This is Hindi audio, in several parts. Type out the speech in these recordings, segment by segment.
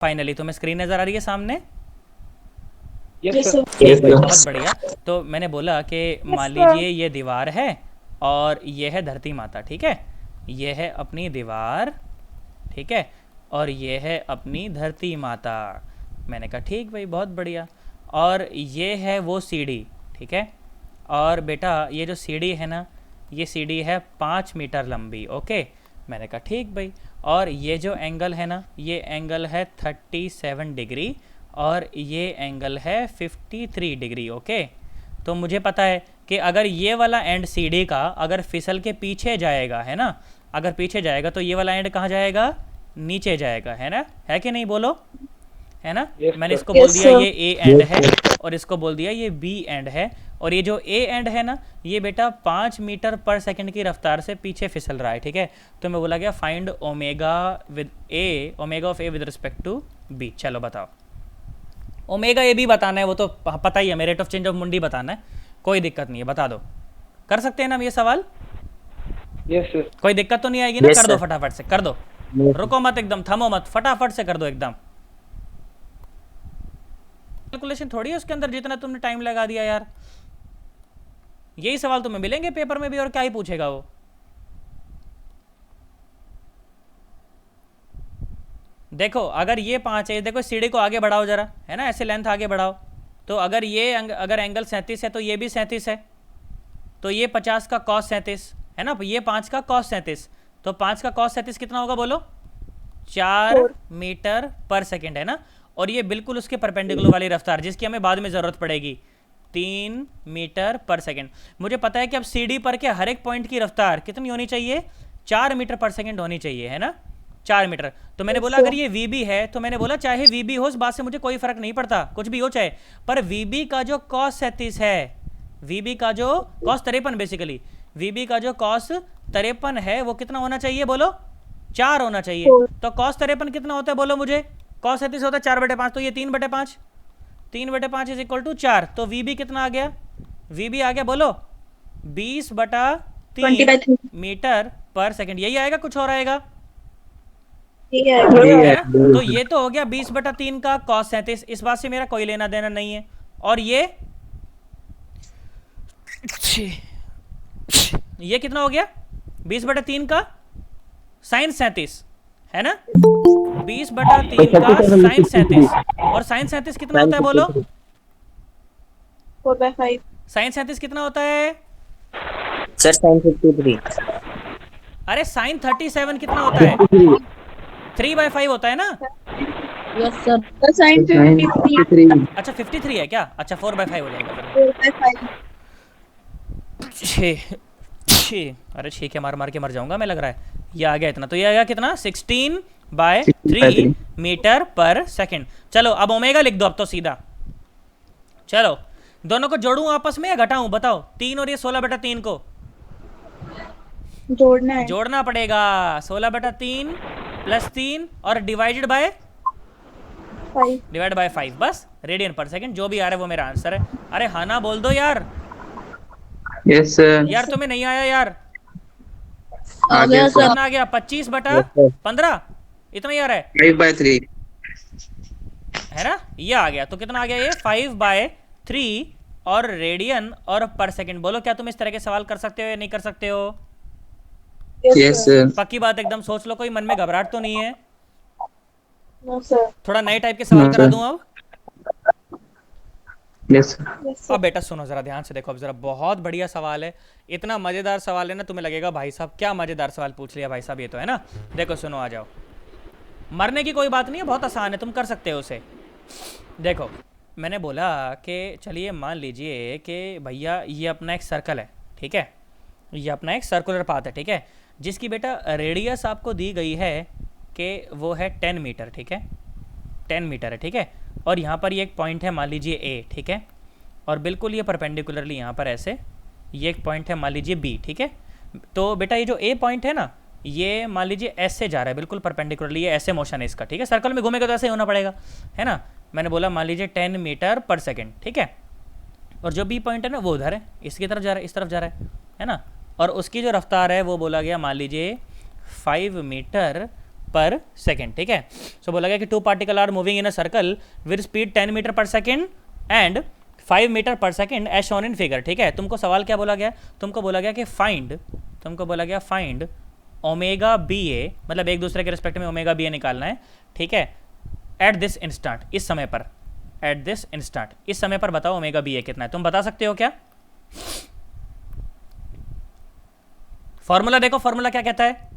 फाइनली तुम्हें स्क्रीन नज़र आ रही है सामने? Yes sir. बहुत बढ़िया। तो मैंने बोला कि मान लीजिए ये दीवार है और ये है धरती माता, ठीक है? ये है अपनी दीवार, ठीक है, और ये है अपनी धरती माता। मैंने कहा ठीक भाई, बहुत बढ़िया। और ये है वो सीढ़ी, ठीक है? और बेटा ये जो सीढ़ी है ना, ये सीढ़ी है 5 मीटर लंबी, ओके? मैंने कहा ठीक भाई। और ये जो एंगल है ना, ये एंगल है 37 डिग्री और ये एंगल है 53 डिग्री, ओके? तो मुझे पता है कि अगर ये वाला एंड सीढ़ी का अगर फिसल के पीछे जाएगा, है ना, अगर पीछे जाएगा तो ये वाला एंड कहाँ जाएगा? नीचे जाएगा, है ना? है कि नहीं, बोलो, है ना? मैंने इसको बोल दिया ये ए एंड है और इसको बोल दिया ये बी एंड है। और ये जो ए एंड है ना, ये बेटा 5 मीटर पर सेकंड की रफ्तार से पीछे फिसल रहा है, ठीक है? तो मैं बोला गया find omega with a, omega of a with respect to b. चलो बताओ, ओमेगा ए बी बताना है, वो तो पता ही है, मेरे रेट ऑफ चेंज ऑफ मुंडी बताना है, कोई दिक्कत नहीं है, बता दो। कर सकते हैं ना हम ये सवाल? Yes sir. कोई दिक्कत तो नहीं आएगी ना? Yes, कर दो sir. फटाफट से, कर दो, रुको मत, एकदम थमो मत, फटाफट से कर दो एकदम। कैलकुलेशन थोड़ी है उसके अंदर जितना तुमने टाइम लगा दिया यार। यही सवाल तुम्हें मिलेंगे पेपर में भी, और क्या ही पूछेगा वो। देखो अगर ये 5 है, देखो सीढ़ी को आगे बढ़ाओ जरा, है ना, ऐसे लेंथ आगे बढ़ाओ। तो अगर ये अगर एंगल 37 है तो ये भी 37 है, तो ये 50 का cos 37 है ना, ये 5 का cos 37, तो 5 का cos 37 कितना होगा बोलो? 4 मीटर पर सेकेंड, है ना? और ये बिल्कुल उसके परपेंडिकुलर वाली रफ्तार जिसकी हमें बाद में ज़रूरत पड़ेगी, 3 मीटर पर सेकेंड। मुझे पता है कि अब सीढ़ी पर के हर एक पॉइंट की रफ्तार कितनी होनी चाहिए? 4 मीटर पर सेकेंड होनी चाहिए, है ना? 4 मीटर। तो मैंने बोला अगर ये VB है तो मैंने बोला चाहे VB हो, इस बात से मुझे कोई फर्क नहीं पड़ता, कुछ भी हो चाहे, पर VB का जो cos 37 है, VB का जो cos 53 बेसिकली, VB का जो cos 53 है वो कितना होना चाहिए बोलो? 4 होना चाहिए। तो cos 53 कितना होता है बोलो मुझे? cos 37 होता है 4/5, तो ये 3/5, 3/5 इज इक्वल टू 4। तो VB कितना आ गया? VB आ गया बोलो 20/3 मीटर पर सेकेंड। यही आएगा, कुछ और आएगा? है ना? तो ये तो हो गया 20/3 का cos 37, इस बात से मेरा कोई लेना देना नहीं है। और ये कितना हो गया? 20/3 का sin 37, है ना? 20/3 का sin 37, और sin 37 कितना होता है बोलो? 4/5। sin 37 कितना होता है? Sir sin 53. अरे sin 37 कितना होता है? 3/5 होता है ना? Yes sir. साइन 53। अच्छा 53 है क्या? अच्छा 4/5 हो जाएगा फिर। 4/5। अरे छीके मार मार के मर जाऊंगा मैं, लग रहा है। ये आ गया इतना, तो ये आ गया कितना? 16/3 मीटर पर सेकेंड। चलो अब ओमेगा लिख दो अब तो सीधा। चलो दोनों को जोड़ूं आपस में या घटाऊं, बताओ? 3 और ये 16/3 को जोड़ना है। जोड़ना पड़ेगा। 16/3 प्लस 3 और डिवाइडेड बाय 5, बस रेडियन पर सेकंड, जो भी आ रहा है वो मेरा आंसर है। अरे हाँ ना बोल दो यार। Yes sir. यार तुम्हें नहीं आया यार? आ गया सर। कितना आ गया? 25/15, इतना ही आ रहा है, 5/3 है ना? ये आ गया, तो कितना आ गया ये? 5/3 और रेडियन और पर सेकंड। बोलो क्या तुम इस तरह के सवाल कर सकते हो या नहीं कर सकते हो? Yes sir. पक्की बात, एकदम सोच लो, कोई मन में घबराहट तो नहीं है? No sir. थोड़ा नए टाइप के सवाल करा दूं अब? Yes sir. अब बेटा सुनो जरा ध्यान से, देखो अब जरा, बहुत बढ़िया सवाल है, इतना मजेदार सवाल है ना, तुम्हें लगेगा भाई साहब क्या मजेदार सवाल पूछ लिया भाई साहब ये तो, है ना? देखो सुनो, आ जाओ। मरने की कोई बात नहीं है, बहुत आसान है, तुम कर सकते हो उसे। देखो मैंने बोला कि चलिए मान लीजिए कि भैया ये अपना एक सर्कल है, ठीक है? ये अपना एक सर्कुलर पाथ है, ठीक है? जिसकी बेटा रेडियस आपको दी गई है कि वो है 10 मीटर, ठीक है? 10 मीटर है, ठीक है? और यहाँ पर ये एक पॉइंट है मान लीजिए ए, ठीक है? और बिल्कुल ये परपेंडिकुलरली यहाँ पर ऐसे ये एक पॉइंट है मान लीजिए बी, ठीक है? तो बेटा ये जो ए पॉइंट है ना, ये मान लीजिए एस से जा रहा है बिल्कुल परपेंडिकुलरली, ये ऐसे मोशन है इसका, ठीक है? सर्कल में घूमेगा तो ऐसे ही होना पड़ेगा, है ना? मैंने बोला मान लीजिए 10 मीटर पर सेकेंड, ठीक है? और जो बी पॉइंट है ना वो उधर है, इसकी तरफ जा रहा है, इस तरफ जा रहा है ना? और उसकी जो रफ्तार है वो बोला गया मान लीजिए 5 मीटर पर सेकेंड, ठीक है। सो बोला गया कि 2 particle are moving in a circle with speed 10 meter per second and 5 meter per second as shown in figure, ठीक है। तुमको सवाल क्या बोला गया, तुमको बोला गया कि फाइंड ओमेगा बी ए, मतलब एक दूसरे के रिस्पेक्ट में ओमेगा बी ए निकालना है, ठीक है, एट दिस इंस्टेंट, इस समय पर, एट दिस इंस्टेंट, इस समय पर बताओ ओमेगा बी ए कितना है। तुम बता सकते हो क्या? फॉर्मूला देखो, फॉर्मूला क्या कहता है,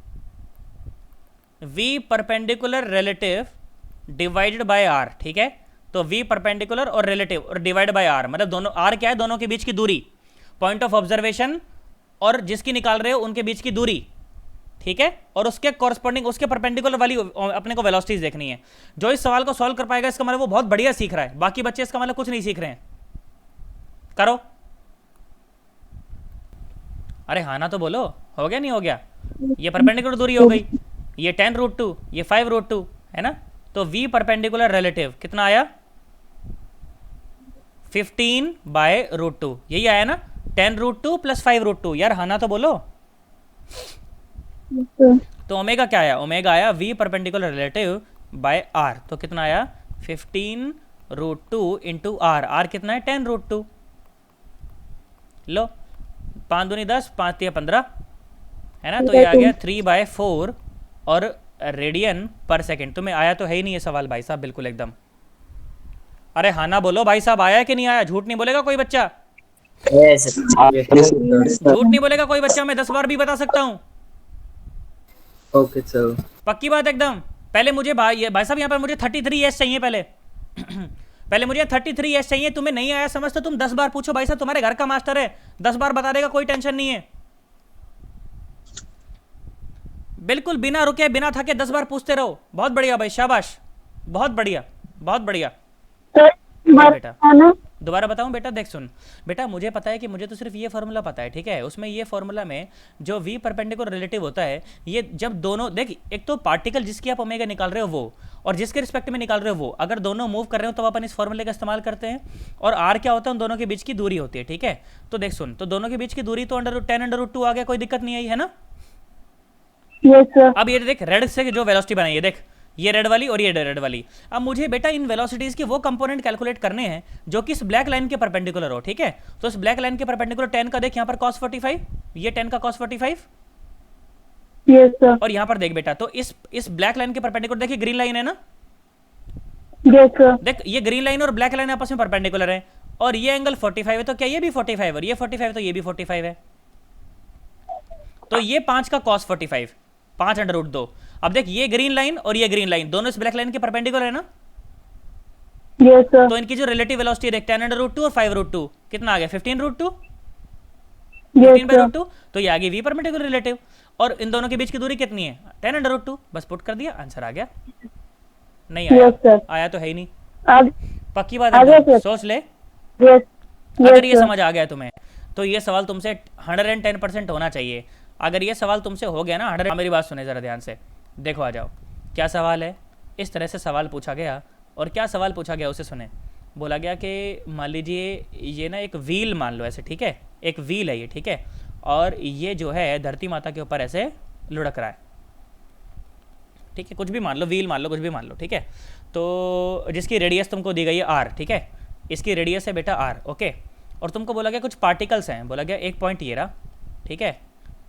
v perpendicular relative divided by r, ठीक है। तो v परपेंडिकुलर और रिलेटिव और डिवाइड बाय r, मतलब दोनों, r क्या है, दोनों के बीच की दूरी, पॉइंट ऑफ ऑब्जर्वेशन और जिसकी निकाल रहे हो उनके बीच की दूरी, ठीक है, और उसके कॉरस्पॉन्डिंग, उसके परपेंडिकुलर वाली अपने को वेलोसिटीज देखनी है। जो इस सवाल को सॉल्व कर पाएगा इसका मतलब वो बहुत बढ़िया सीख रहा है, बाकी बच्चे इसका मतलब कुछ नहीं सीख रहे हैं। करो, अरे हाँ ना तो बोलो, हो गया नहीं हो गया? ये परपेंडिकुलर दूरी हो गई, ये 10√2, ये 5√2 है ना। तो v परपेंडिकुलर रिलेटिव कितना आया, 15/√2, यही आया ना, 10√2 + 5√2। यार हाँ ना तो बोलो। तो ओमेगा क्या आया, ओमेगा आया v perpendicular relative by r, तो कितना आया 15√2 इंटू r, r कितना है 10√2। लो 5 दूनी 10, 5 3 15 है ना, तो ये आ गया 3/4 और रेडियन पर सेकेंड। तुम्हें आया तो है ही नहीं ये सवाल भाई साहब, बिल्कुल एकदम। अरे हाँ ना बोलो भाई साहब, आया कि नहीं आया? झूठ नहीं बोलेगा कोई बच्चा, झूठ नहीं बोलेगा कोई बच्चा, मैं 10 बार भी बता सकता हूँ। ओके सर, पक्की बात एकदम। पहले मुझे भाई साहब यहाँ पर मुझे 33s चाहिए पहले पहले मुझे 33s चाहिए। तुम्हें नहीं आया समझ तो तुम 10 बार पूछो भाई साहब, तुम्हारे घर का मास्टर है, 10 बार बता देगा, कोई टेंशन नहीं है। बिल्कुल बिना रुके बिना थके 10 बार पूछते रहो। बहुत बढ़िया भाई, शाबाश, बहुत बढ़िया, बहुत बढ़िया। बेटा दोबारा बताऊं बेटा, देख सुन बेटा, मुझे पता है कि मुझे तो सिर्फ ये फार्मूला पता है, ठीक है। उसमें ये फार्मूला में जो v परपेंडिकुलर रिलेटिव होता है, ये जब दोनों, देख एक तो पार्टिकल जिसकी आप ओमेगा निकाल रहे हो वो, और जिसके रिस्पेक्ट में निकाल रहे हो वो, अगर दोनों मूव कर रहे हो तो अपन इस फॉर्मूले का इस्तेमाल करते हैं। और r क्या होता है, उन दोनों के बीच की दूरी होती है, ठीक है। तो देख सुन, तो दोनों के बीच की दूरी तो √10√2 आ गया, कोई दिक्कत नहीं आई है ना। अब ये देख, रेड से जो वेलोसिटी बनाई है, देख ये रेड वाली और ये रेड वाली। अब मुझे बेटा इन वेलोसिटीज के वो कंपोनेंट कैलकुलेट करने हैं जो कि इस ब्लैक लाइन के परपेंडिकुलर हो, ठीक है। तो इस ब्लैक लाइन के परपेंडिकुलर 10 का देख यहाँ पर cos 45, ये 10 का cos 45, यस सर, और यहाँ पर देख बेटा, तो इस ब्लैक लाइन के परपेंडिकुलर देखिए ग्रीन लाइन है ना, यस सर, देख ये ग्रीन लाइन और ब्लैक लाइन आपस में परपेंडिकुलर है, और ये एंगल 45 है, तो क्या ये भी 45 और ये 45 तो ये भी 45 है। तो ये 5 का cos 45, 5√2। अब देख ये ग्रीन लाइन और ये ग्रीन लाइन दोनों इस ब्लैक लाइन के परपेंडिकुलर है ना। यस सर, तो इनकी जो रिलेटिव वेलोसिटी देख 10√2 और 5√2 कितना आ गया 15√2, यस 15/√2। तो ये आ गई v परपेंडिकुलर रिलेटिव, और इन दोनों के बीच की दूरी कितनी है 10√2। बस पुट कर दिया, आंसर आ गया। नहीं आया, यस सर, आया तो है ही नहीं। अब पक्की बात आ गया है, सर। सोच ले। यस, अगर ये सर, समझ आ गया तुम्हें तो ये सवाल तुमसे 110% होना चाहिए। अगर ये सवाल तुमसे हो गया ना 100, मेरी बात सुने जरा ध्यान से, देखो आ जाओ। क्या सवाल है, इस तरह से सवाल पूछा गया, और क्या सवाल पूछा गया उसे सुने। बोला गया कि मान लीजिए ये ना एक व्हील मान लो ऐसे, ठीक है, एक व्हील है ये, ठीक है, और ये जो है धरती माता के ऊपर ऐसे लुढ़क रहा है, ठीक है, कुछ भी मान लो, व्हील मान लो, कुछ भी मान लो, ठीक है। तो जिसकी रेडियस तुमको दी गई है r, ठीक है, इसकी रेडियस है बेटा r, ओके। और तुमको बोला गया कुछ पार्टिकल्स हैं, बोला गया एक पॉइंट ये रहा, ठीक है,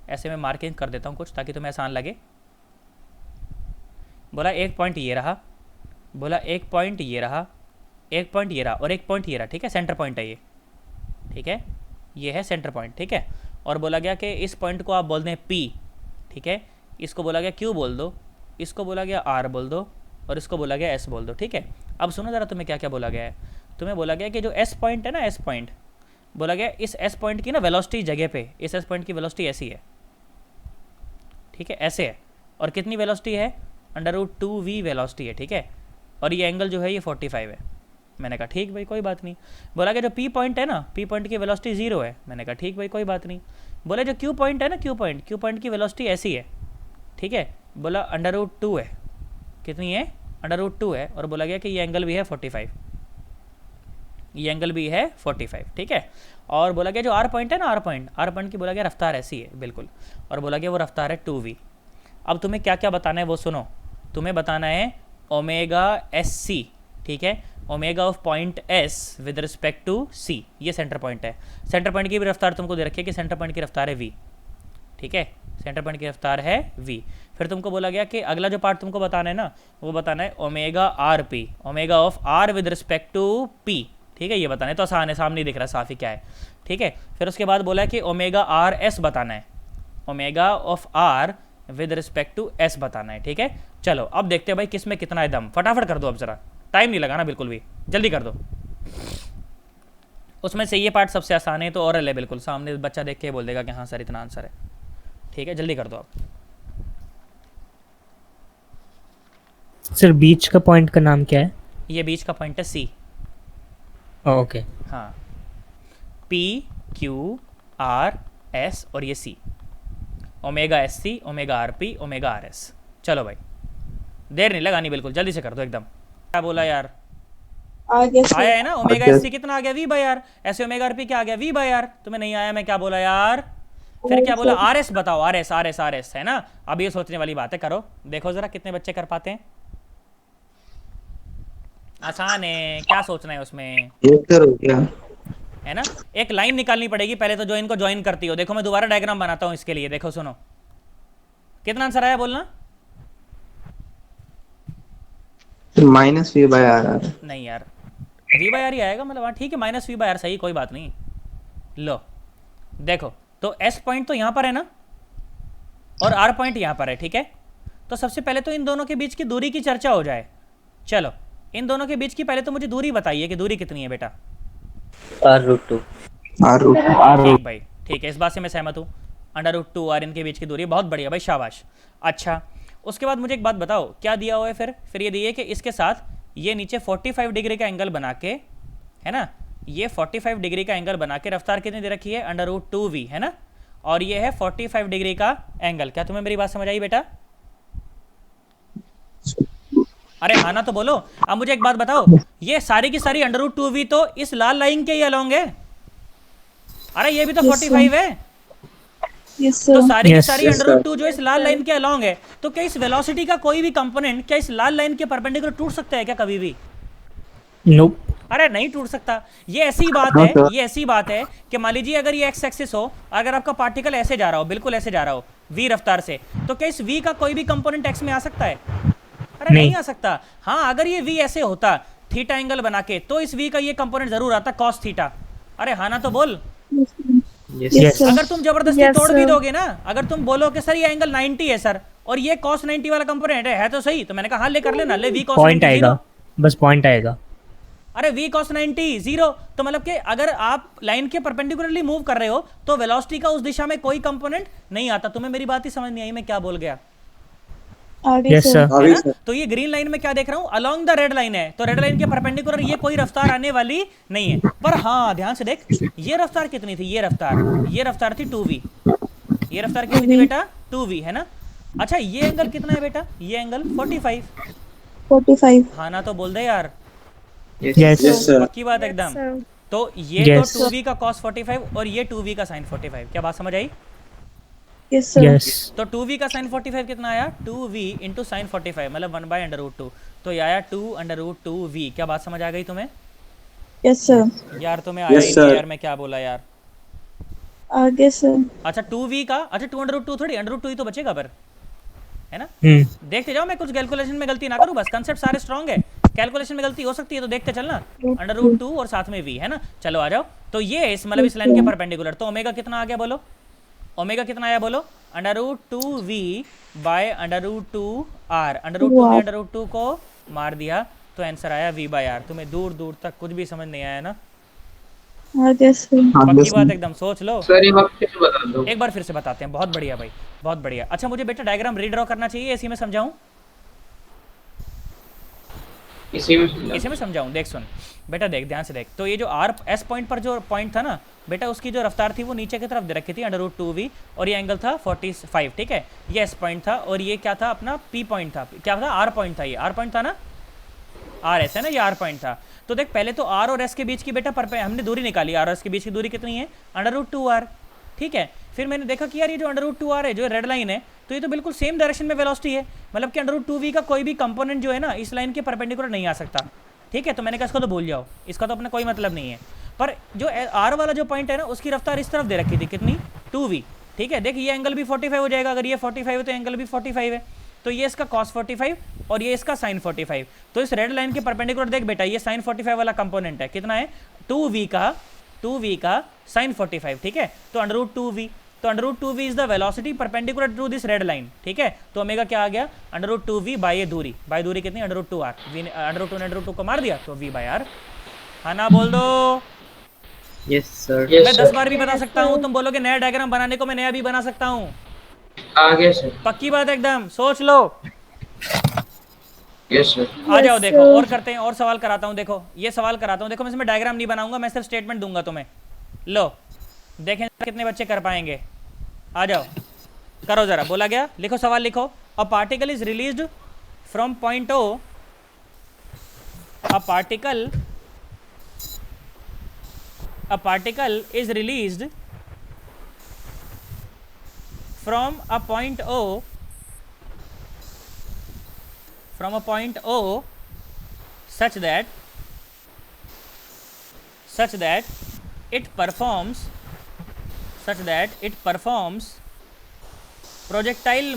ऐसे मैं मार्किंग कर देता हूँ कुछ ताकि तुम्हें आसान लगे। बोला एक पॉइंट ये रहा, बोला एक पॉइंट ये रहा, एक पॉइंट ये रहा, और एक पॉइंट ये रहा, ठीक है, सेंटर पॉइंट है ये, ठीक है, ये है सेंटर पॉइंट, ठीक है। और बोला गया कि इस पॉइंट को आप बोल दें P, ठीक है, इसको बोला गया Q बोल दो, इसको बोला गया R बोल दो, और इसको बोला गया S बोल दो, ठीक है। अब सुनो ज़रा तुम्हें क्या क्या बोला गया है। तुम्हें बोला गया कि जो S पॉइंट है ना, S पॉइंट, बोला गया इस S पॉइंट की ना वेलोसिटी जगह पे, इस S पॉइंट की वेलोसिटी ऐसी है, ठीक है, ऐसे है, और कितनी वेलोसिटी है √2v वेलोसिटी है, ठीक है, और ये एंगल जो है ये 45 है। मैंने कहा ठीक भाई कोई बात नहीं। बोला कि जो P पॉइंट है ना, P पॉइंट की वेलोसिटी 0 है। मैंने कहा ठीक भाई कोई बात नहीं। बोला जो Q पॉइंट है ना, Q पॉइंट की वेलोसिटी ऐसी है, ठीक है, बोला √2 है, कितनी है √2 है, और बोला गया कि ये एंगल भी है 45, ये एंगल भी है 45, ठीक है। और बोला गया जो R पॉइंट है ना, R पॉइंट की बोला गया रफ्तार ऐसी है बिल्कुल, और बोला गया वो रफ्तार है 2v। अब तुम्हें क्या क्या बताना है वो सुनो। तुम्हें बताना है ओमेगा एस सी, ठीक है, omega of point S with respect to C, ये सेंटर पॉइंट है। सेंटर पॉइंट की भी रफ्तार तुमको दे रखी है कि सेंटर पॉइंट की रफ्तार है v, ठीक है, सेंटर पॉइंट की रफ्तार है v। फिर तुमको बोला गया कि अगला जो पार्ट तुमको बताना है ना, वो बताना है omega R P, omega of R with respect to p, ठीक है, ये बताना है। तो आसान है, सामने दिख रहा है साफ ही क्या है, ठीक है। फिर उसके बाद बोला है कि ओमेगा आर एस बताना है, omega of R with respect to S बताना है, ठीक है। चलो अब देखते हैं भाई किस में कितना है दम, फटाफट कर दो, अब जरा टाइम नहीं लगाना बिल्कुल भी, जल्दी कर दो। उसमें से ये पार्ट सबसे आसान है, तो ओरल है बिल्कुल, सामने बच्चा देख के बोल देगा कि हाँ सर इतना आंसर है, ठीक है, जल्दी कर दो आप। सर बीच का पॉइंट का नाम क्या है? ये बीच का पॉइंट है सी। ओके। हाँ, पी क्यू आर एस और ये C, omega S C, omega R P, omega R S. चलो भाई देर नहीं लगानी, बिल्कुल जल्दी से कर दो एकदम। क्या बोला यार? आया है ना ओमेगा एस सी कितना आ गया v बाई आर, ऐसे ओमेगा आर पी क्या आ गया v बाई आर। तुम्हें नहीं आया, मैं क्या बोला यार? फिर क्या बोला? आर एस बताओ, R S R S R S है ना। अब ये सोचने वाली बात है, करो देखो जरा कितने बच्चे कर पाते हैं। आसान है, क्या सोचना है उसमें, है ना। एक लाइन निकालनी पड़ेगी पहले तो जो इनको ज्वाइन करती हो। देखो मैं दोबारा डायग्राम बनाता हूं इसके लिए, देखो सुनो कितना आंसर आया बोलना। Minus v by R R. नहीं यार, वी बाई आर ही आएगा, मतलब हाँ ठीक है, माइनस वी बाई आर सही, कोई बात नहीं। लो देखो, तो एस पॉइंट तो यहाँ पर है ना, और आर पॉइंट यहाँ पर है, ठीक है। तो सबसे पहले तो इन दोनों के बीच की दूरी की चर्चा हो जाए। चलो इन दोनों के बीच की पहले तो मुझे दूरी बताइए कि दूरी कितनी है बेटा। r√2। ठीक भाई, ठीक है, इस बात से मैं सहमत हूँ। √2 आर इनके बीच की दूरी, बहुत बढ़िया भाई, शाबाश। अच्छा उसके बाद मुझे एक बात बताओ, क्या दिया हुआ है फिर ये दिए कि इसके साथ ये नीचे 45 डिग्री का एंगल बना के, है ना, ये 45 डिग्री का एंगल बना के रफ्तार कितनी दे रखी है? √2v, है ना, और ये है 45 डिग्री का एंगल। क्या तुम्हें मेरी बात समझ आई बेटा? अरे हाँ ना तो बोलो। अब मुझे एक बात बताओ, ये सारी की सारी √2v तो इस लाल लाइन के ही अलोंग है। अरे ये भी तो 45 है। तो सारी की सारी √2 जो इस लाल लाइन के अलोंग है, तो क्या इस वेलोसिटी का कोई भी कंपोनेंट क्या इस लाल लाइन के परपेंडिकुलर टूट सकता है क्या कभी भी? नोप। अरे नहीं टूट सकता। ये ऐसी बात है, ये ऐसी बात है कि मान लीजिए अगर ये एक्स एक्सिस हो, अगर आपका पार्टिकल ऐसे जा रहा हो, बिल्कुल ऐसे जा रहा हो v रफ्तार से, तो क्या इस v का कोई भी कंपोनेंट x में आ सकता है? अरे नहीं आ सकता। हाँ अगर ये v ऐसे होता थीटा एंगल बना के, तो इस v का ये कंपोनेंट जरूर आता कॉस थीटा। अरे हाँ ना तो बोल। यस। अगर तुम जबरदस्ती तोड़ भी दोगे ना, अगर तुम बोलो कि सर ये एंगल 90 है सर, और ये cos 90 वाला कंपोनेंट है तो सही, तो मैंने कहा हाँ ले कर लेना, ले v cos 90 पॉइंट आएगा, बस पॉइंट आएगा। अरे v cos 90 0, तो मतलब कि अगर आप लाइन के परपेंडिकुलरली मूव कर रहे हो तो वेलोसिटी का उस दिशा में कोई कंपोनेंट नहीं आता। तुम्हें मेरी बात ही समझ नहीं आई, मैं क्या बोल गया? Yes sir. है ना? तो ये ग्रीन लाइन में क्या देख रहा हूँ? अलोंग द रेड लाइन है, तो रेड लाइन के परपेंडिकुलर ये कोई रफ्तार आने वाली नहीं है। पर हाँ ध्यान से देख, ये रफ्तार कितनी थी? ये रफ्तार थी 2v। ये रफ्तार कितनी थी बेटा? 2v, है ना। अच्छा ये एंगल कितना है बेटा? ये एंगल 45। हाँ ना तो बोल दे यार। यस पक्की बात एकदम। तो ये Yes. तो 2v का cos 45 और ये 2v का sin 45। क्या बात समझ आई? यस। तो 2v का sin 45 कितना आया? 2v इंटू साइन 45, मतलब 1/√2। तो ये आया 2/√2v। क्या बात समझ आ गई तुम्हें? Yes sir. यार तुम्हें आया ही नहीं यार, मैं क्या बोला यार। आगे सर। अच्छा 2v का, अच्छा 2/√2 थोड़ी, √2 ही तो बचेगा पर, है ना। देखते जाओ, मैं कुछ कैलकुलेशन में गलती ना करूं, बस कंसेप्ट सारे स्ट्रांग है, कैलकुलेशन में गलती हो सकती है तो देखते चलना। √2 और साथ में v, है ना। चलो आ जाओ। तो ये इस मतलब इस लाइन के परपेंडिकुलर, तो ओमेगा कितना आ गया बोलो? ओमेगा कितना आया बोलो? √2v bye √2r। √2 में √2 को मार दिया तो आंसर आया v बाय r। तुम्हें दूर दूर तक कुछ भी समझ नहीं आया ना? आगे सर। पक्की बात एकदम, सोच लो। सर एक बार फिर से बता दो। एक बार फिर से बताते हैं, बहुत बढ़िया भाई, बहुत बढ़िया। अच्छा मुझे बेटा डायग्राम रीड्रॉ करना चाहिए, इसी में समझाऊं? इसी में समझाऊं? देख सुन बेटा, देख ध्यान से देख। तो ये जो आर एस पॉइंट पर जो पॉइंट था ना बेटा, उसकी जो रफ्तार थी वो नीचे की तरफ दे रखी थी √2v, और ये एंगल था 45, ठीक है। ये एस पॉइंट था और ये क्या था? अपना पी पॉइंट था। क्या था? आर पॉइंट था। ये आर पॉइंट था ना, आर एस है ना, ये आर पॉइंट था। तो देख पहले तो आर और एस के बीच की बेटा हमने दूरी निकाली। आर और एस के बीच की दूरी कितनी है? √2r, ठीक है। फिर मैंने देखा कि यार ये जो √2r है, जो रेड लाइन है, तो ये तो बिल्कुल सेम डायरेक्शन में वेलोसिटी है, मतलब कि √2v का कोई भी कंपोनेंट जो है ना इस लाइन के परपेंडिकुलर नहीं आ सकता, ठीक है। तो मैंने कहा इसको तो भूल जाओ, इसका तो अपना कोई मतलब नहीं है। पर जो r वाला जो पॉइंट है ना उसकी रफ्तार इस तरफ दे रखी थी, कितनी, 2v, ठीक है। देख ये एंगल भी 45 हो जाएगा, अगर ये 45 है तो एंगल भी 45 है, तो ये इसका cos 45 और ये इसका sin 45। तो इस रेड लाइन के परपेंडिकुलर देख बेटा, ये sin 45 वाला कंपोनेंट है, कितना है, 2v का sin 45, ठीक है। तो √2v, तो √2v is the velocity perpendicular to this red line, ठीक है। तो ओमेगा क्या आ गया, √2v बाय दूरी, कितनी, √2r, √2 ने √2 को मार दिया तो v बाय r। हाँ ना बोल दो। Yes sir. मैं 10 बार भी बता सकता हूँ, तुम बोलोगे नया डायग्राम बनाने को, मैं नया भी बना सकता हूँ, आगे सर। पक्की बात एकदम, सोच लो। Yes sir. आ जाओ Yes, देखो, sir. और करते हैं, और सवाल कराता हूँ। देखो ये सवाल कराता हूँ, देखो मैं इसमें डायग्राम नहीं बनाऊंगा, मैं सिर्फ स्टेटमेंट दूंगा तुम्हें। लो देखें कितने बच्चे कर पाएंगे, आ जाओ करो जरा। बोला गया, लिखो सवाल लिखो। A particle is released from point O, a particle is released from a point O, such that it performs projectile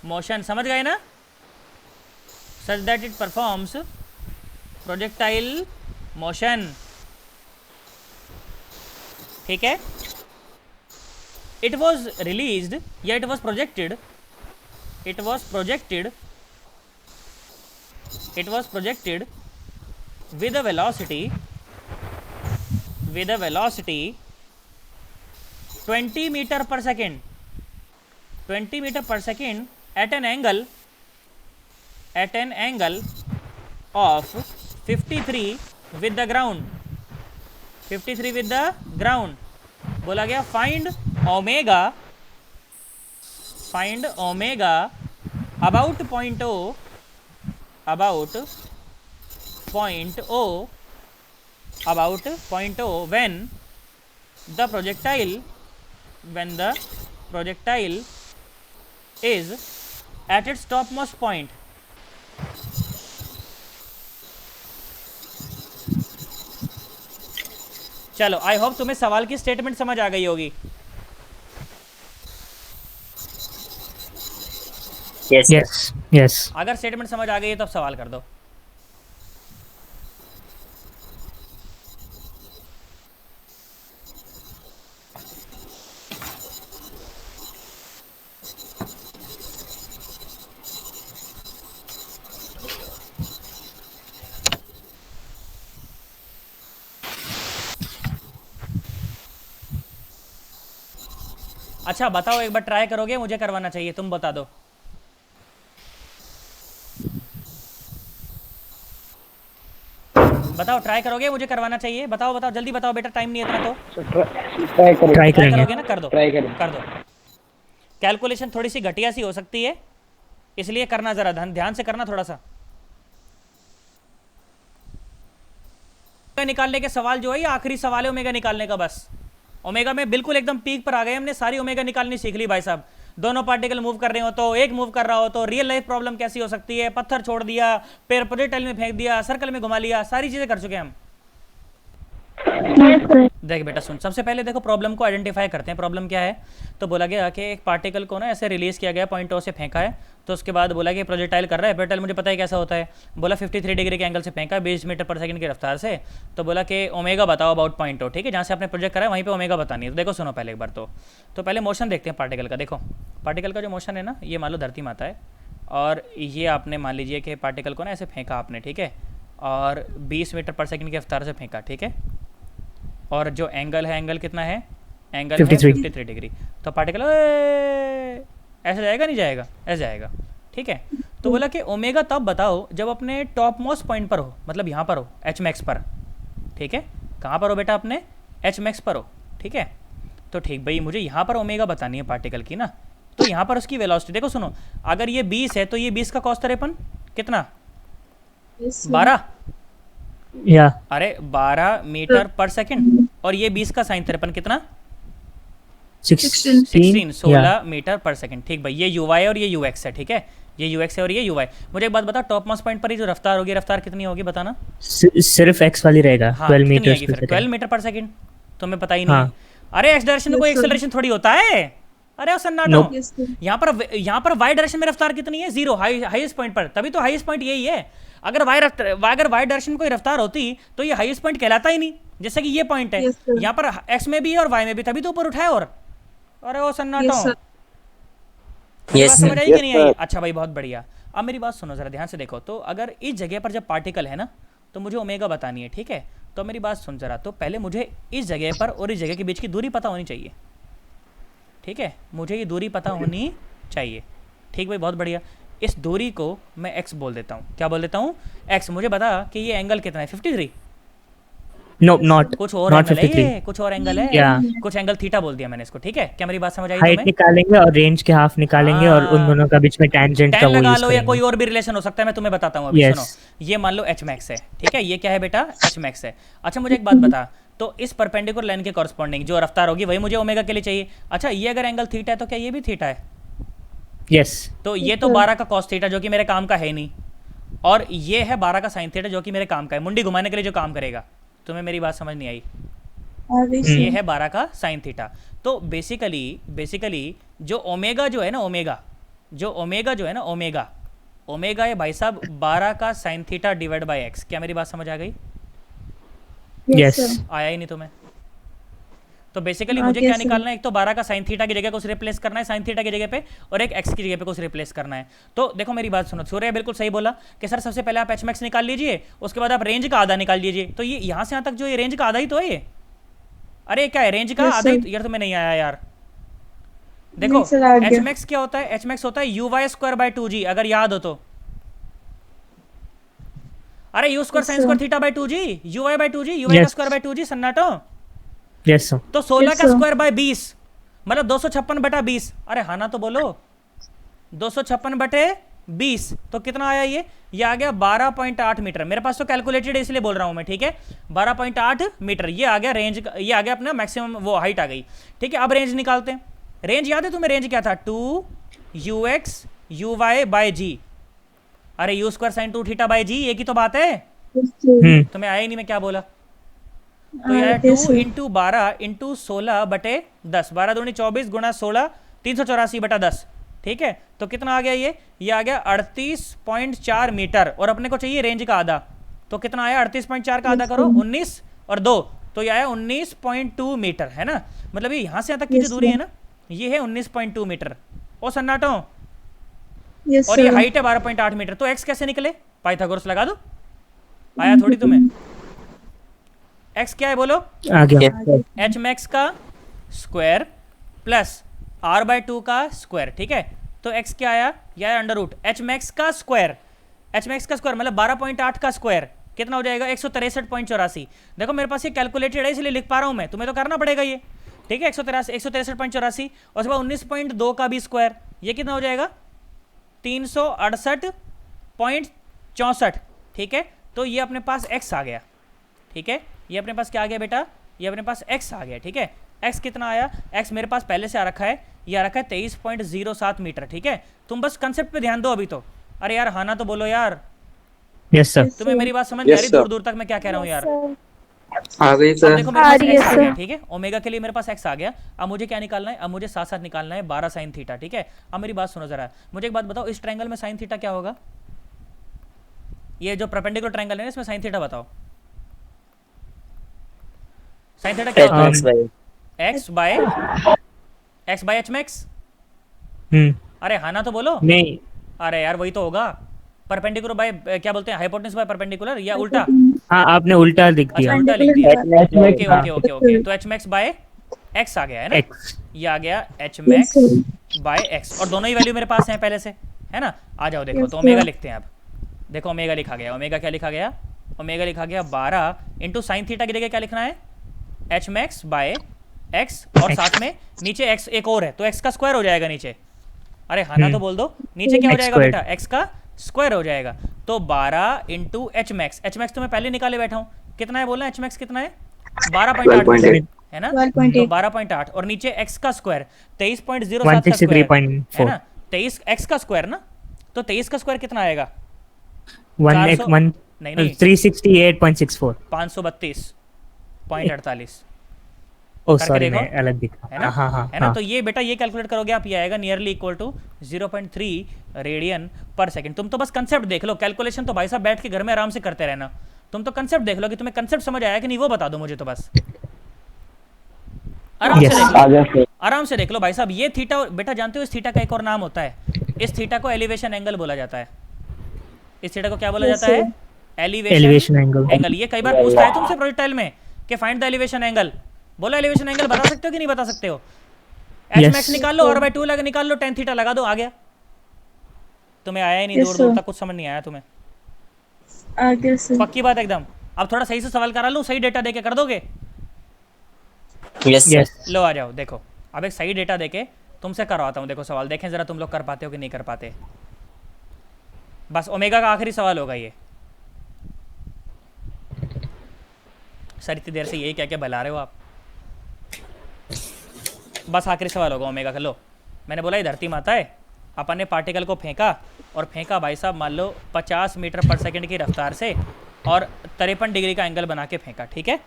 motion, समझ गए ना, such that it performs projectile motion, ठीक है। it was released या it was projected with a velocity 20 meter per second at an angle of 53 with the ground, बोला गया find omega about point O when the projectile is at its topmost point। चलो आई होप तुम्हें सवाल की स्टेटमेंट समझ आ गई होगी। Yes yes. अगर स्टेटमेंट समझ आ गई है तो अब सवाल कर दो। अच्छा बताओ, एक बार ट्राई करोगे, मुझे करवाना चाहिए, तुम बता दो। बताओ ट्राई करोगे, मुझे करवाना चाहिए, बताओ जल्दी बताओ बेटा, टाइम नहीं है इतना तो। ट्राई करेंगे। करोगे ना, कर दो कर दो। कैलकुलेशन थोड़ी सी घटिया सी हो सकती है, इसलिए करना जरा ध्यान से करना थोड़ा सा। निकालने के सवाल जो है ये आखिरी सवाल है ओमेगा निकालने का, बस। ओमेगा में बिल्कुल एकदम पीक पर आ गए, हमने सारी ओमेगा निकालनी सीख ली भाई साहब। दोनों पार्टिकल मूव कर रहे हो तो, एक मूव कर रहा हो तो, रियल लाइफ प्रॉब्लम कैसी हो सकती है, पत्थर छोड़ दिया, पैर प्रोजेक्टाइल में फेंक दिया, सर्कल में घुमा लिया, सारी चीजें कर चुके हैं हम। देख बेटा सुन, सबसे पहले देखो प्रॉब्लम को आइडेंटिफाई करते हैं। प्रॉब्लम क्या है, तो बोला गया कि एक पार्टिकल को ना ऐसे रिलीज किया गया, पॉइंट ओ से फेंका है, तो उसके बाद बोला कि प्रोजेक्टाइल कर रहा है। प्रोजेक्टाइल मुझे पता है कैसा होता है, बोला 53 डिग्री के एंगल से फेंका है 20 मीटर पर सेकंड की रफ्तार से। तो बोला कि ओमेगा बताओ अबाउट पॉइंट ओ, ठीक है, जहाँ से आपने प्रोजेक्ट करा है वहीं पे ओमेगा बतानी है। तो देखो सुनो पहले एक बार तो पहले मोशन देखते हैं पार्टिकल का। देखो पार्टिकल का जो मोशन है ना, ये मान लो धरती माता है, और ये आपने मान लीजिए कि पार्टिकल को ना ऐसे फेंका आपने, ठीक है, और 20 मीटर पर सेकंड की रफ्तार से फेंका, ठीक है। और जो एंगल है, एंगल कितना है, एंगल 53 डिग्री। तो पार्टिकल ऐसे जाएगा, नहीं जाएगा, ऐसे जाएगा, ठीक है। तो बोला कि ओमेगा तब बताओ जब अपने टॉप मोस्ट पॉइंट पर हो, मतलब यहाँ पर हो, एच मैक्स पर, ठीक है। कहाँ पर हो बेटा, अपने एच मैक्स पर हो, ठीक है। तो ठीक भाई, मुझे यहाँ पर ओमेगा बतानी है पार्टिकल की ना, तो यहाँ पर उसकी वेलोसिटी देखो सुनो, अगर ये 20 है तो ये 20 का cos 53 कितना, 12, या अरे 12 मीटर पर सेकंड, और ये 20 का sin 53 कितना, 16 या 16 मीटर पर सेकंड। ठीक भाई, ये यू वाई और ये यू एक्स है। ठीक है, ये यू एक्स है और ये यू वाई। मुझे एक बात बता, टॉप मोस्ट पॉइंट पर ही जो रफ्तार होगी, रफ्तार कितनी होगी बताना। सिर्फ x वाली रहेगा, हाँ 12 कितनी मीटर्स आएगी पर फिर? 12 सेकंड। मीटर पर सेकंड। तुम्हें पता ही नहीं हाँ। है। अरे एक्स डायरेक्शन में कोई Yes, sir. एक्सेलरेशन थोड़ी होता है। अरे सन्नाटो, Nope. Yes, sir. यहाँ पर वाई डायरेक्शन में रफ्तार कितनी है? 0, हाईएस्ट पॉइंट पर। तभी तो हाईएस्ट पॉइंट यही है। अगर वाई डायरेक्शन में कोई रफ्तार होती तो ये हाईएस्ट पॉइंट कहलाता ही नहीं। जैसे कि ये पॉइंट है, Yes, sir. यहाँ पर एक्स में भी है और वाई में भी, तभी तो ऊपर उठाए। और अरे वो सन्नाटो, Yes, sir. मेरी बात समझ आई कि नहीं आई? अच्छा भाई बहुत बढ़िया। अब मेरी बात सुनो जरा ध्यान से देखो। तो अगर इस जगह पर जब पार्टिकल है ना, तो मुझे ओमेगा बतानी है। ठीक है, तो मेरी बात सुन जरा। तो पहले मुझे इस जगह पर और इस जगह के बीच की दूरी पता होनी चाहिए। ठीक है, मुझे ये दूरी पता होनी चाहिए। ठीक भाई, बहुत बढ़िया। इस दूरी को मैं x बोल देता हूँ। क्या बोल देता हूँ? x। मुझे बता कि ये एंगल कितना है? 53। नो नॉट कुछ और नॉट एंगल है 53। ये, कुछ और एंगल है। या कुछ एंगल थीटा बोल दिया मैंने इसको। ठीक है, क्या मेरी बात समझ आई हाइट तुम्हें? निकालेंगे और रेंज के हाफ निकालेंगे और उन हाँ। दोनों का बीच में टेंजेंट का टेन वो लगा यूज लो या कोई करेंगे। और भी रिलेशन हो सकता है, मैं तुम्हें बताता हूँ अभी। Yes. सुनो, ये मान लो एच मैक्स है। ठीक है, ये क्या है बेटा? एच मैक्स है। अच्छा मुझे एक बात बता, तो इस परपेंडिकुलर लाइन के कॉरस्पॉन्डिंग जो रफ्तार होगी वही मुझे ओमेगा के लिए चाहिए। अच्छा, ये अगर एंगल थीटा है तो क्या ये भी थीटा है? यस तो ये तो 12 का कॉस थीटा जो कि मेरे काम का है नहीं, और ये है 12 का साइन थीटा जो कि मेरे काम का है, मुंडी घुमाने के लिए जो काम करेगा। तुम्हें मेरी बात समझ नहीं आई? आगे ये sir. है 12 का साइन थीटा। तो बेसिकली जो ओमेगा जो है ना, ओमेगा जो है ना, ओमेगा है भाई साहब 12 का sine theta divide by x. क्या मेरी बात समझ आ गई? Yes sir. आया ही नहीं तुम्हें? तो बेसिकली हाँ, मुझे क्या yes, sir. निकालना है? एक तो 12 का साइन थीटा की जगह कुछ रिप्लेस करना है साइन थीटा की जगह पे, और एक एक्स की जगह पे कुछ रिप्लेस करना है। तो देखो मेरी बात सुनो, सूर्य बिल्कुल सही बोला कि सर सबसे पहले आप एच मैक्स निकाल लीजिए, उसके बाद आप रेंज का आधा निकाल लीजिए। तो ये यहाँ से यहाँ तक जो ये रेंज का आधा ही तो है ये। अरे क्या है रेंज का Yes, आधा ही sir. तो, यार तुम्हें नहीं आया यार। देखो नहीं, sir, आ एच गया. मैक्स क्या होता है? एच मैक्स होता है you Y square by 2g, अगर याद हो तो। अरे u square Yes, sine sir. Square theta by 2g, u y by 2g, u y का Yes. Square by 2g। सन्नाटो। यस सर तो 16 Yes, का sir. स्क्वायर बाय 20 मतलब 256 बटा 20। अरे हाँ ना तो बोलो, 256 बटे 20 तो कितना आया ये आ गया 12.8 मीटर। मेरे पास तो कैलकुलेटेड है इसलिए बोल रहा हूँ मैं। ठीक है, 12.8 मीटर ये आ गया रेंज, ये आ गया अपना मैक्सिमम वो हाइट आ गई। ठीक है, अब रेंज निकालते हैं। रेंज याद है तुम्हें? रेंज क्या था? 2ux uy by g. अरे u square sine 2 theta by g, ये की तो बात है। Yes, sir. तुम्हें आया ही नहीं मैं क्या बोला? तो यह आगे 2 sir. इंटू 12 इंटू 16 बटे 10, 12 दूनी 24 गुणा 16 384 बटा 10। ठीक है, तो कितना आ गया ये आ गया 38.4 मीटर, और अपने को चाहिए रेंज का आधा। तो कितना आया? 38.4 का आधा करो 19 और 2, तो ये आया 19.2 मीटर, है ना। मतलब ये यहाँ से यहाँ तक की जो Yes, दूरी है sir. ना, ये है 19.2 मीटर। ओ सन्नाटो, Yes, और ये sir. हाइट है 12.8 मीटर। तो एक्स कैसे निकले? पाइथागोरस लगा दो। आया थोड़ी तुम्हें? एक्स क्या है बोलो? आ गया। एच मैक्स का स्क्वायर प्लस आर बाय 2 का स्क्वायर। ठीक है, तो एक्स क्या आया? यह आया अंडर रूट एच मैक्स का स्क्वायर। एच मैक्स का स्क्वायर मतलब 12.8 का स्क्वायर कितना हो जाएगा? 163.84। देखो मेरे पास ये कैलकुलेटेड है इसलिए लिख पा रहा हूँ मैं, तुम्हें तो करना पड़ेगा ये। ठीक है, 163.84 और उसके बाद 19.2 का भी स्क्वायर, ये कितना हो जाएगा? 368.64। ठीक है, तो ये अपने पास x आ गया। ठीक है, ये अपने पास क्या आ गया बेटा? ये अपने पास x आ गया। ठीक है, x कितना आया? x मेरे पास पहले से आ रखा है, ये आ रखा है 23.07 मीटर। ठीक है, तुम बस कंसेप्ट पे ध्यान दो अभी तो। अरे यार हाँ ना तो बोलो यार। यस सर तुम्हें मेरी बात समझ नहीं आ रही Yes, sir. दूर दूर तक मैं क्या कह रहा हूँ यार? आ गई अब सर। देखो मेरे आ पास रही है, x आ गया। sir. ठीक है, ओमेगा के लिए मेरे पास x आ गया। अब मुझे क्या निकालना है? अब मुझे साथ साथ निकालना है 12 साइन थीटा। ठीक है, अब मेरी बात सुनो जरा, मुझे एक बात बताओ, इस ट्रायंगल में साइन थीटा क्या होगा? ये जो परपेंडिकुलर ट्रायंगल है ना, इसमें साइन थीटा बताओ। साइन थीटा क्या होता है? x by H max. अरे हाँ ना तो बोलो। नहीं अरे यार वही तो होगा, परपेंडिकुलर बाय क्या बोलते हैं, हाइपोटेन्यूज बाय परपेंडिकुलर, या उल्टा? हाँ आपने उल्टा लिख अच्छा दिया। उल्टा लिख दिया। Perpendicular okay okay okay okay, तो एच मैक्स बाय एक्स आ गया है ना। एक्स ये आ गया H Yes, max sir. By x, और दोनों ही वैल्यू मेरे पास हैं पहले से, है ना। आ जाओ देखो, Yes, तो ओमेगा sir. लिखते हैं अब। देखो ओमेगा लिखा गया, ओमेगा क्या लिखा गया? ओमेगा लिखा गया 12 इंटू साइन थीटा की जगह क्या लिखना है? एच मैक्स बाय एक्स, और साथ में नीचे एक्स एक और है तो एक्स का स्क्वायर हो जाएगा नीचे। अरे हाँ ना तो बोल दो, नीचे क्या हो X जाएगा squared. बेटा? एक्स का स्क्वायर हो जाएगा। तो 12 into H max, H max तो मैं पहले निकाले बैठा हूँ, कितना है बोलना? एच मैक्स कितना है? 12.8 मीटर। है ना, 12.8 तो 12.8 और नीचे x का स्क्वायर 23.07 का स्क्वायर है ना, 23 x का स्क्वायर ना, तो 23 का स्क्वायर कितना आएगा? 400 नहीं नहीं 368.64। 532.48 ओ करके सॉरी देखो, मैं अलग दिखा। है ना, हाँ हाँ है ना। हाँ। तो ये बेटा ये कैलकुलेट करोगे आप, ये आएगा नियरली इक्वल टू 0.3 रेडियन पर सेकंड। तुम तो बस कंसेप्ट देख लो, कैलकुलेशन तो भाई साहब बैठ के घर में आराम से करते रहना। तुम तो कंसेप्ट देख लो कि तुम्हें कंसेप्ट समझ आया कि नहीं, वो बता दो मुझे तो बस। आराम से देख लो, आराम से देख लो भाई साहब। ये थीटा बेटा जानते हो, इस थीटा का एक और नाम होता है, इस थीटा को एलिवेशन एंगल बोला जाता है। इस थीटा को क्या बोला Yes, जाता sir. है? Elevation elevation angle. एंगल। ये कई बार पूछता है तुमसे प्रोजेक्टाइल में कि फाइंड द एलिवेशन एंगल। बोलो एलिवेशन एंगल बता सकते हो कि नहीं बता सकते हो? H Yes. मैक्स निकाल लो, r/2 लगा निकाल लो, tan थीटा लगा दो, आ गया। तुम्हें आया ही नहीं, Yes, दूर दूर sir. तक कुछ समझ नहीं आया तुम्हें। आगे सर। पक्की बात एकदम। अब थोड़ा सही से सवाल करा लूँ, सही डेटा देके कर दोगे? Yes Yes. लो आ जाओ, देखो अब एक सही डेटा देके तुमसे करवाता हूँ। देखो सवाल देखें जरा, तुम लोग कर पाते हो कि नहीं कर पाते। बस ओमेगा का आखिरी सवाल होगा ये। सर इतनी देर से यही क्या क्या बला रहे हो आप? बस आखिरी सवाल होगा ओमेगा का। लो मैंने बोला ये धरती माता है, अपन ने पार्टिकल को फेंका, और फेंका भाई साहब मान लो 50 मीटर पर सेकंड की रफ्तार से, और 53 डिग्री का एंगल बना के फेंका, ठीक है।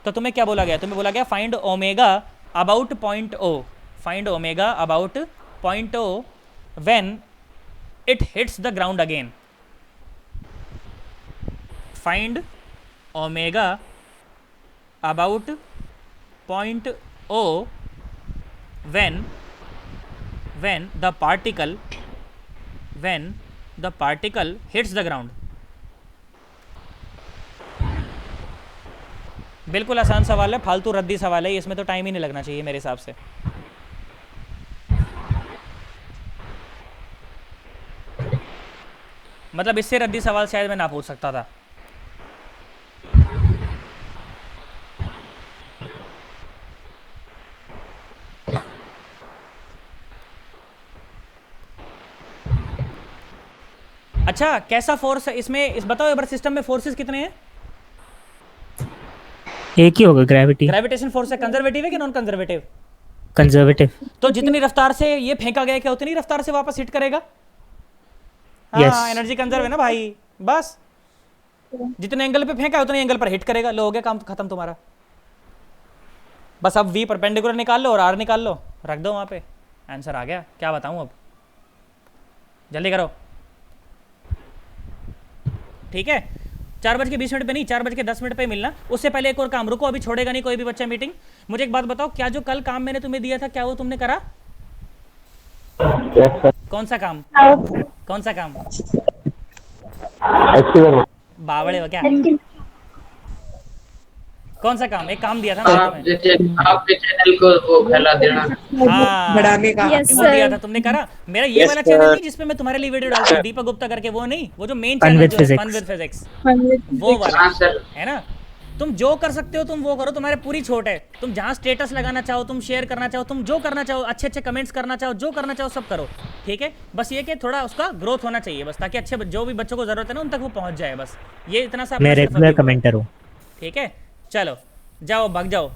तो तुम्हें क्या बोला गया? तुम्हें बोला गया find omega about point O, find omega about point O when it hits the ground again. Find omega about point O when the particle hits the ground। बिल्कुल आसान सवाल है, फालतू रद्दी सवाल है, इसमें तो टाइम ही नहीं लगना चाहिए मेरे हिसाब से। मतलब इससे रद्दी सवाल शायद मैं ना पूछ सकता था। अच्छा कैसा फोर्स है इसमें, इस बताओ एक बार, सिस्टम में फोर्सेस कितने हैं? एक ही होगा, ग्रेविटी। ग्रेविटेशन फोर्स है कंजर्वेटिव है कि नॉन कंजर्वेटिव? कंजर्वेटिव। तो जितनी रफ्तार से ये फेंका गया क्या उतनी रफ्तार से वापस हिट करेगा? Yes. हाँ एनर्जी कंजर्व है ना भाई। बस जितने एंगल पे फेंका उतने एंगल पर हिट करेगा। लो हो गया काम खत्म तुम्हारा। बस अब v परपेंडिकुलर निकाल लो और r निकाल लो, रख दो वहां पे, आंसर आ गया। क्या बताऊं अब, जल्दी करो। ठीक है 4:20 पे नहीं, 4:10 पे मिलना। उससे पहले एक और काम, रुको अभी छोड़ेगा नहीं कोई भी बच्चा मीटिंग। मुझे एक बात बताओ, क्या जो कल काम मैंने तुम्हें दिया था क्या वो तुमने करा? कौन सा काम? कौन सा काम? बावड़े हो क्या? कौन सा काम? एक काम दिया था ना तुम्हें। आपके चैनल को वो फैला देना। हाँ बढ़ाने का। Yes, वो दिया sir. था तुमने करा। मेरा ये वाला चैनल नहीं जिसपे मैं तुम्हारे लिए वीडियो डालता हूँ, दीपक गुप्ता करके, वो नहीं, वो जो मेन Fun चैनल with जो है physics. फन विद फिजिक्स, 100 वो वाला हाँ सर। है ना। तुम जो कर सकते हो तुम वो करो, तुम्हारे पूरी छूट है। तुम जहाँ स्टेटस लगाना चाहो, तुम शेयर करना चाहो, तुम जो करना चाहो, अच्छे अच्छे कमेंट्स करना चाहो, जो करना चाहो सब करो, ठीक है। बस ये कि थोड़ा उसका ग्रोथ होना चाहिए बस, ताकि अच्छे जो भी बच्चों को जरूरत है ना उन तक वो पहुंच जाए। बस ये इतना सा मैं अपना सिर्फ रेगुलर अभी बोलो, कमेंटर हूँ। ठीक है। चलो जाओ भाग जाओ,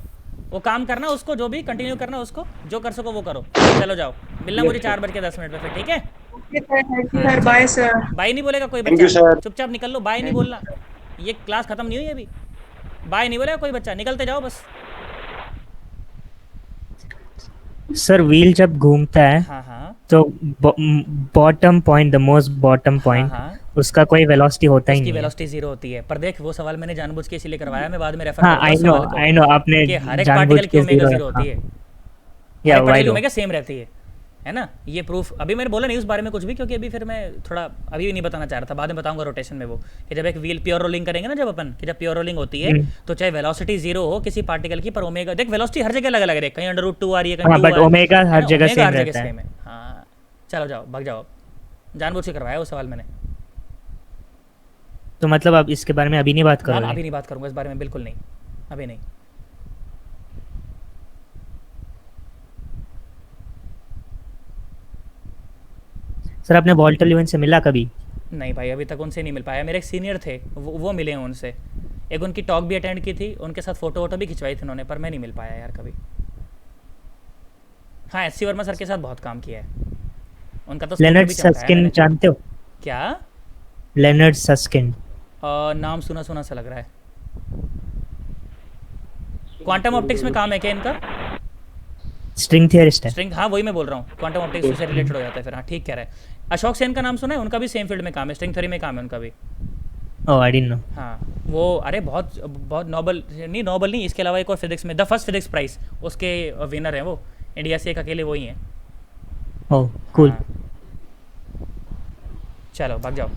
वो काम करना उसको, जो भी कंटिन्यू करना उसको, जो कर सको वो करो। चलो जाओ, मिलना मुझे 4:10 पे फिर, ठीक है। Sir bye sir. बाय नहीं बोलेगा कोई बच्चा, चुपचाप निकल लो, बाय नहीं बोलना। ये क्लास खत्म नहीं हुई अभी, बाय नहीं बोलेगा कोई बच्चा, निकलते जाओ बस। सर व्हील जब घूमता है हाँ हाँ तो bottom point, the most bottom point, हाँ। उसका कोई वेलोसिटी होता ही उसकी नहीं है। वेलोसिटी 0 होती है। पर देख वो सवाल मैंने जानबूझ के इसीलिए करवाया, मैं बाद में रेफर हाँ करूंगा आई उस नो सवाल को, आई नो, आपने कि हर एक जानबूझ पार्टिकल की के ओमेगा 0 0 होती है, या हर Y particle no. Omega same रहती है ना। ये प्रूफ अभी मैंने बोला नहीं उस बारे में कुछ भी, क्योंकि अभी फिर मैं थोड़ा अभी भी नहीं बताना चाह रहा था, बाद में बताऊंगा रोटेशन में वो, कि जब एक व्हील प्योर रोलिंग करेंगे ना, जब अपन कि जब प्योर रोलिंग होती है तो चाहे वेलोसिटी 0 हो किसी पार्टिकल की, पर ओमेगा देख वेलोसिटी हर जगह अलग अलग है, कहीं √2 आ रही है, कहीं हाँ 2 बट आ रही है, ओमेगा हर ना, जगह ओमेगा सेम हर जगह रहता है। सेम है। हाँ चलो जाओ भाग जाओ, जानबूझ के करवाया वो सवाल मैंने। तो मतलब आप इसके बारे में अभी नहीं बात ना ना, करोगे? अभी नहीं बात करूंगा इस बारे में, बिल्कुल नहीं, अभी नहीं। सर आपने वॉल्टर लिवन से मिला कभी? नहीं भाई अभी तक उनसे नहीं मिल पाया, मेरे एक सीनियर थे वो मिले हैं उनसे। एक उनकी टॉक भी अटेंड की थी, उनके साथ फ़ोटो वोटो भी खिंचवाई थी उन्होंने, पर मैं नहीं मिल पाया यार कभी। हाँ, एस सी वर्मा सर के साथ बहुत काम किया है, उनका तो स्कूटर लेनर्ड भी चमकाया सस्किन मैंने। जानते हो? क्या? लेनर्ड सस्किन। नाम सुना सुना सा लग रहा है। क्वांटम ऑप्टिक्स में काम है क्या इनका? स्ट्रिंग थियरिस्ट है। स्ट्रिंग, हाँ वही मैं बोल रहा हूँ, क्वांटम ऑप्टिक्स से रिलेटेड हो जाता है फिर। हाँ ठीक कह रहे हैं। अशोक सेन का नाम सुना है? उनका भी सेम फील्ड में काम है, स्ट्रिंग थ्योरी में काम है उनका भी। ओह आई डिडंट नो। हाँ वो, अरे बहुत बहुत नोबल नहीं, नोबल नहीं, इसके अलावा एक और फिजिक्स में द फर्स्ट फिजिक्स प्राइज उसके विनर हैं वो, इंडिया से एक अकेले वही हैं। ओह कूल। हाँ चलो भाग जाओ।